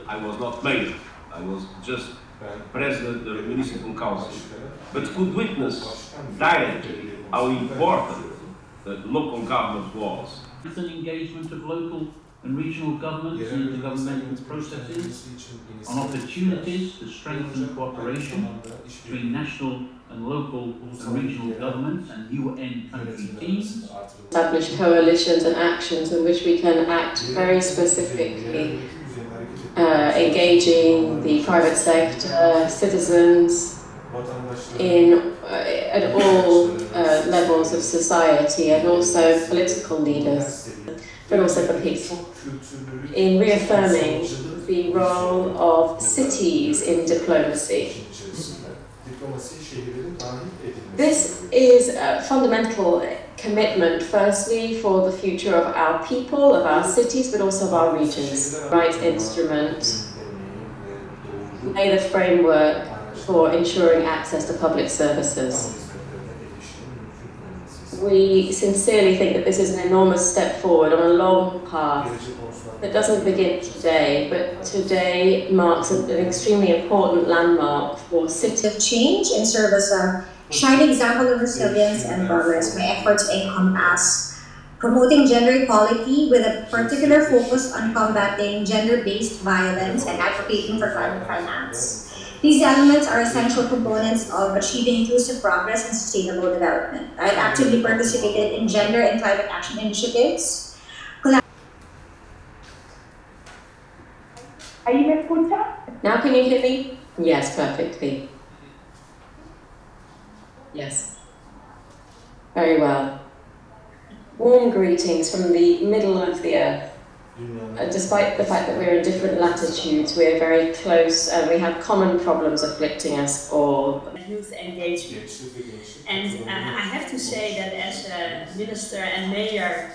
I was not mayor, I was just president of the municipal council, but could witness directly how important the local government was. It's an engagement of local and regional governments in intergovernmental processes on opportunities to strengthen cooperation between national and local and regional governments and UN country teams. Establish coalitions and actions in which we can act very specifically, engaging the private sector, citizens, at all levels of society, and also political leaders, but also the people, in reaffirming the role of cities in diplomacy. This is a fundamental commitment, firstly, for the future of our people, of our cities, but also of our regions. Right instrument, lay the framework for ensuring access to public services. We sincerely think that this is an enormous step forward on a long path that doesn't begin today, but today marks an extremely important landmark for cities. Of change in service of shining example of resilience and progress. My efforts encompass promoting gender equality with a particular focus on combating gender-based violence and advocating for climate finance. These elements are essential components of achieving inclusive progress and sustainable development. I've actively participated in gender and climate action initiatives. Now can you hear me? Yes, perfectly. Yes. Very well. Warm greetings from the middle of the earth. Despite the fact that we're in different latitudes, we're very close and we have common problems afflicting us all. Youth engagement. And I have to say that as a minister and mayor,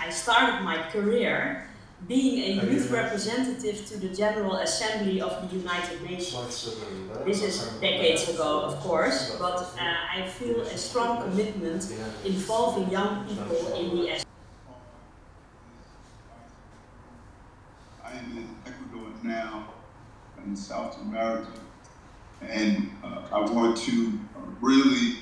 I started my career being a youth representative to the General Assembly of the United Nations. This is decades ago, of course, but I feel a strong commitment involving young people in the I'm in Ecuador now, in South America, and I want to really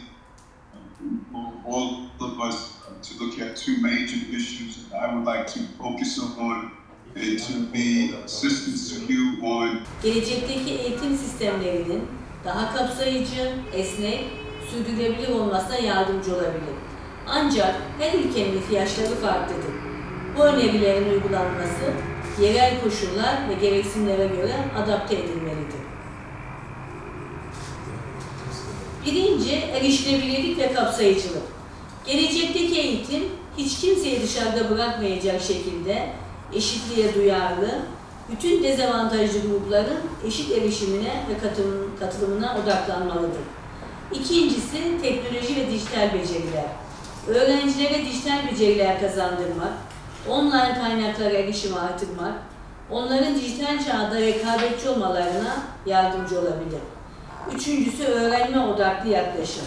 all of us to look at two major issues that I would like to focus on and to be assistance to you on. Gelecekteki eğitim sistemlerinin daha kapsayıcı, esnek, sürdürülebilir olmasına yardımcı olabilir. Ancak her ülkenin ihtiyaçları farklıdır. Bu önerilerin uygulanması yerel koşullar ve gereksinimlere göre adapte edilmelidir. Birinci, erişilebilirlik ve kapsayıcılık. Gelecekteki eğitim, hiç kimseyi dışarıda bırakmayacak şekilde eşitliğe duyarlı, bütün dezavantajlı grupların eşit erişimine ve katılımına odaklanmalıdır. İkincisi, teknoloji ve dijital beceriler. Öğrencilere dijital beceriler kazandırmak, online kaynaklara erişimi artırmak, onların dijital çağda rekabetçi olmalarına yardımcı olabilir. Üçüncüsü, öğrenme odaklı yaklaşım.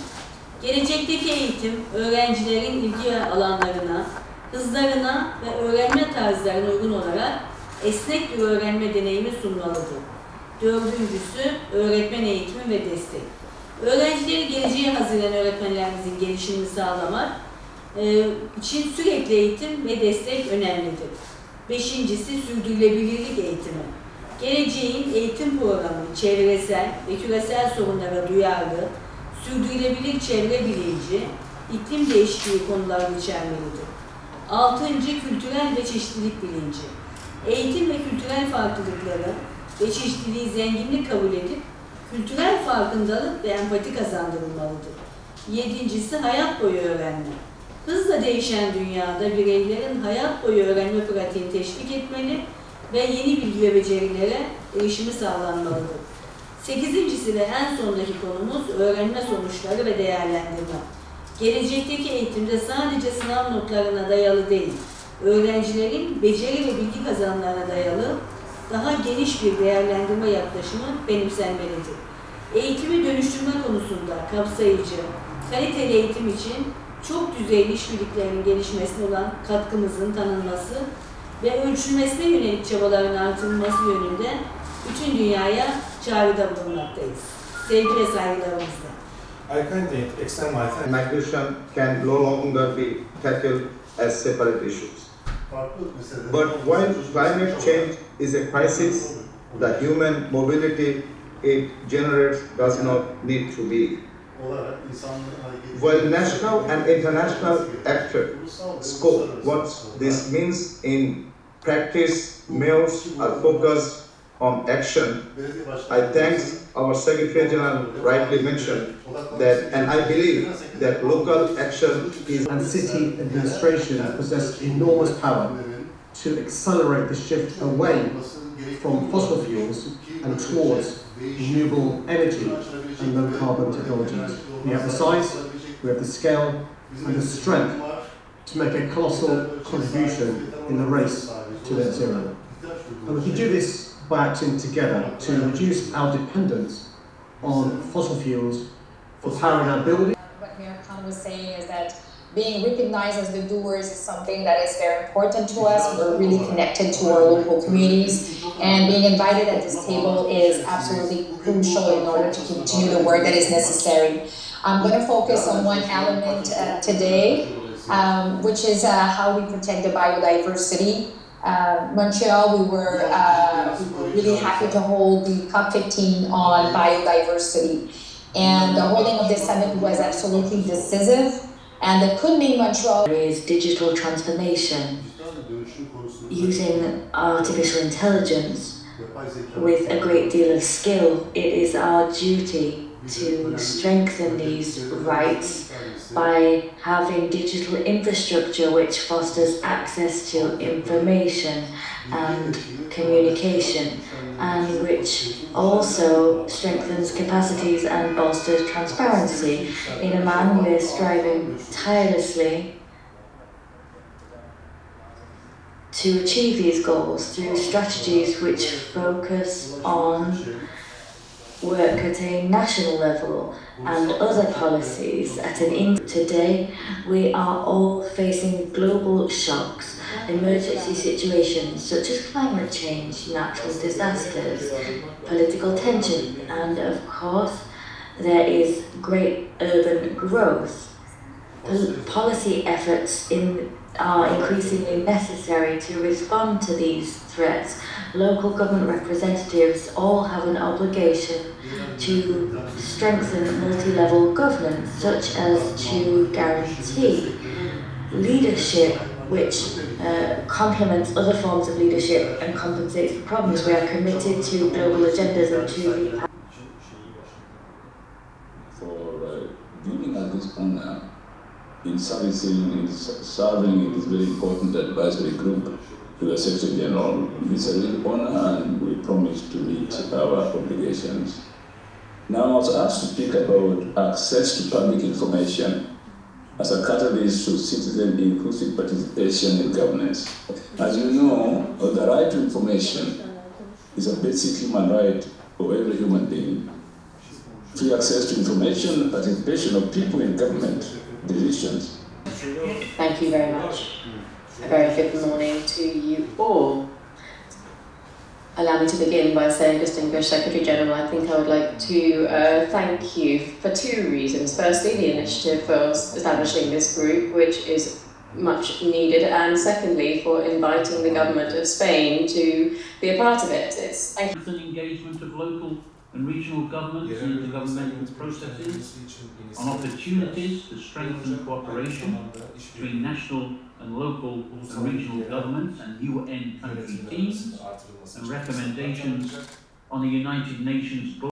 Gelecekteki eğitim, öğrencilerin ilgi alanlarına, hızlarına ve öğrenme tarzlarına uygun olarak esnek bir öğrenme deneyimi sunmalıdır. Dördüncüsü, öğretmen eğitimi ve destek. Öğrencileri geleceğe hazırlayan öğretmenlerimizin gelişimini sağlamak için sürekli eğitim ve destek önemlidir. Beşincisi, sürdürülebilirlik eğitimi. Geleceğin eğitim programı çevresel ve küresel sorunlara duyarlı, sürdürülebilir çevre bilinci, iklim değişikliği konularını içermelidir. Altıncı, kültürel ve çeşitlilik bilinci. Eğitim ve kültürel farklılıkları ve çeşitliliği zenginlik kabul edip, kültürel farkındalık ve empati kazandırılmalıdır. Yedincisi, hayat boyu öğrenme. Hızla değişen dünyada bireylerin hayat boyu öğrenme pratiğini teşvik etmeli ve yeni bilgi ve becerilere erişimi sağlanmalıdır. Sekizincisi ve en sondaki konumuz öğrenme sonuçları ve değerlendirme. Gelecekteki eğitimde sadece sınav notlarına dayalı değil, öğrencilerin beceri ve bilgi kazanımlarına dayalı daha geniş bir değerlendirme yaklaşımı benimsenmelidir. Eğitimi dönüştürme konusunda kapsayıcı, kaliteli eğitim için çok düzeyli işbirliklerinin gelişmesine olan katkımızın tanınması ve ölçülmesine yönelik çabaların artırılması yönünde bütün dünyaya çağrıda bulunmaktayız. Sevgi ve saygılarımızla. I kindly extend my thanks. Migration can no longer be tackled as separate issues. But while climate change is a crisis, the human mobility it generates does not need to be. While national and international actors scope what this means in practice, mayors are focused on action. I thank our Secretary General rightly mentioned that, and I believe that local action is. And city administration possess enormous power to accelerate the shift away from fossil fuels and towards renewable energy and low carbon technologies. We have the size, we have the scale and the strength to make a colossal contribution in the race to net zero. And we can do this by acting together to reduce our dependence on fossil fuels for powering our buildings. What Mayor Khan was saying is that being recognized as the doers is something that is very important to us. We're really connected to our local communities, and being invited at this table is absolutely crucial in order to continue the work that is necessary. I'm going to focus on one element today, which is how we protect the biodiversity. Montreal, we were really happy to hold the COP15 on biodiversity, and the holding of this summit was absolutely decisive. And the Kunming Montreal is digital transformation using artificial intelligence with a great deal of skill. It is our duty to strengthen these rights by having digital infrastructure which fosters access to information and communication, and which also strengthens capacities and bolsters transparency. In Oman, we are striving tirelessly to achieve these goals through strategies which focus on work at a national level and other policies at an Today, we are all facing global shocks, emergency situations such as climate change, natural disasters, political tension, and of course, there is great urban growth. Policy efforts are increasingly necessary to respond to these threats. Local government representatives all have an obligation to strengthen multi-level governance, such as to guarantee leadership which complements other forms of leadership and compensates for problems. We are committed to global agendas and to for giving us this honor in serving this very important advisory group to the Secretary General. This is a real honor, and we promise to meet our obligations. Now I was asked to speak about access to public information as a catalyst to citizen inclusive participation in governance. As you know, the right to information is a basic human right for every human being. Free access to information and participation of people in government decisions. Thank you very much. A very good morning to you all. Allow me to begin by saying, distinguished Secretary General, I think I would like to thank you for two reasons. Firstly, the initiative for establishing this group, which is much needed, and secondly, for inviting the government of Spain to be a part of it. It's an engagement of local and regional governments and intergovernmental processes on opportunities to strengthen cooperation between national and local and regional governments and UN country teams, and recommendations on the United Nations